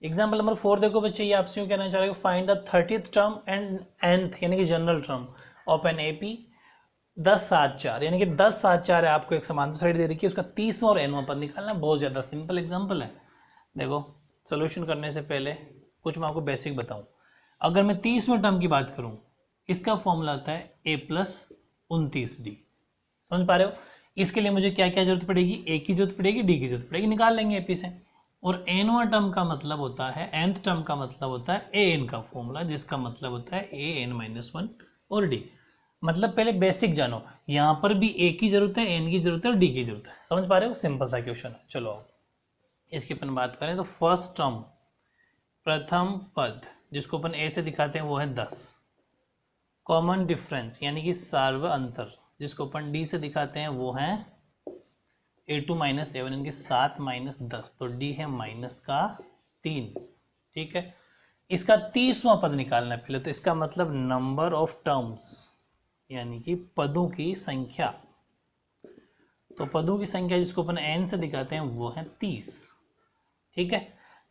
Example number 4 देखो बच्चे, ये आपसे यूँ कहना चाह रहे हो find the 30th term and nth यानी कि general term of an AP 10 7 4, यानी कि 10 7 4 है, आपको एक समांतर साइड दे रखी है, उसका 30वां और nवां पद निकालना। बहुत ज़्यादा सिंपल एग्जाम्पल है। देखो सोल्यूशन करने से पहले कुछ मैं आपको बेसिक बताऊं। अगर मैं 30वें टर्म की बात करूं, इसका फॉर्मूला आता है a+29d। समझ पा रहे हो? इसके लिए मुझे क्या क्या जरूरत पड़ेगी, a की जरूरत पड़ेगी, d की जरूरत पड़ेगी, निकाल लेंगे एपी से। और nवां टर्म का मतलब होता है, nth टर्म का मतलब होता है an का फॉर्मूला, जिसका मतलब होता है an-1 और d। मतलब पहले बेसिक जानो, यहाँ पर भी a की जरूरत है, n की जरूरत है और d की जरूरत है। समझ पा रहे हो? सिंपल सा क्वेश्चन है। चलो आओ इसकी अपन बात करें तो फर्स्ट टर्म, प्रथम पद, जिसको अपन a से दिखाते हैं वो है 10। कॉमन डिफरेंस यानी कि सार्व अंतर, जिसको अपन d से दिखाते हैं वो है a2 - 7, यानी कि 7 - 10, तो d है -3। ठीक है, इसका 30वां पद निकालना है पहले, तो इसका मतलब नंबर ऑफ टर्म्स यानी कि पदों की संख्या। तो पदों की संख्या जिसको अपन n से दिखाते हैं वो है 30। ठीक है,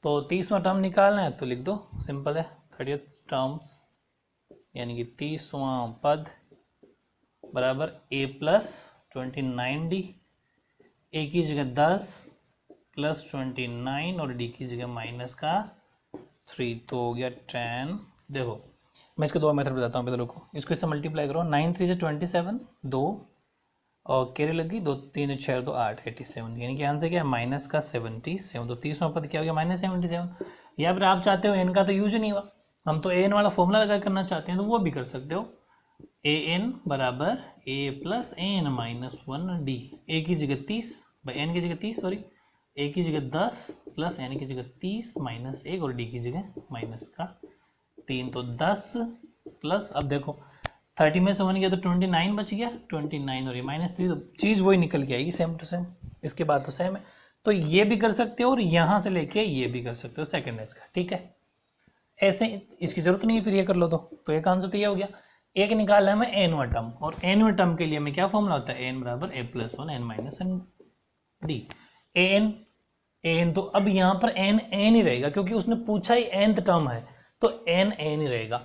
तो 30वां टर्म निकालना है तो लिख दो, सिंपल है, 30th टर्म्स यानी कि 30वां पद बराबर a+29d, a की जगह 10 +29 और d की जगह -3, तो हो गया 10। देखो मैं इसके दो मेथड बताता हूँ, पहले रुको, इसको इससे मल्टीप्लाई करो, 9 3 से 27, 2 और कैरी लगी, 2 3 6 2 8, 87, यानी कि आंसर क्या है -77। तो 30वां पद क्या हो गया -77। या फिर आप चाहते हो एन का तो यूज नहीं हुआ, हम तो एन वाला फॉर्मूला लगा करना चाहते हैं, तो वो भी कर सकते हो। an बराबर a+n-1d, a की जगह 30 भाई n की जगह 30 सॉरी, a की जगह 10 प्लस n की जगह 30 -1 और d की जगह -3, तो 10 प्लस, अब देखो 30 में से 1 गया तो 29 बच गया, 29 और ये -3, तो चीज़ वही निकल के आएगी सेम टू सेम। इसके बाद तो सेम है, तो ये भी कर सकते हो और यहाँ से लेके ये भी कर सकते हो सेकेंड एज का। ठीक है, ऐसे इसकी जरूरत नहीं है, फिर ये कर लो तो एक आंसर तो ये हो गया। एक निकालना है मैं nवां टर्म, और nवें टर्म के लिए मैं क्या फॉर्मूला होता है, n बराबर a+1 n-d। an तो अब यहाँ पर n ही रहेगा, क्योंकि उसने पूछा ही nth टर्म है, तो n ही रहेगा।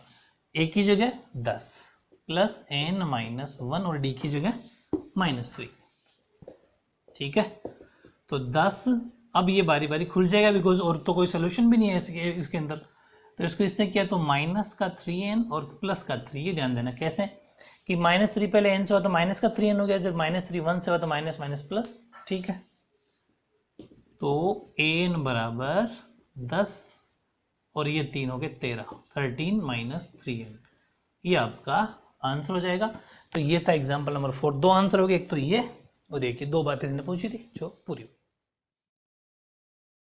a की जगह 10 प्लस n-1 और d की जगह -3। ठीक है, तो 10, अब ये बारी बारी खुल जाएगा, बिकॉज और तो कोई सोल्यूशन भी नहीं है इसके अंदर, तो इसको इससे किया तो -3n और +3, ये ध्यान देना कैसे कि -3 पहले n से हुआ तो -3n हो गया, जब -3 1 से हुआ तो माइनस प्लस। ठीक है, तो an बराबर 10 और ये 3 हो गए 13, 13 - 3n, ये आपका आंसर हो जाएगा। तो ये था एग्जाम्पल नंबर 4। दो आंसर हो गए, एक तो ये और एक ही, दो बातें इसने पूछी थी जो पूरी हुई।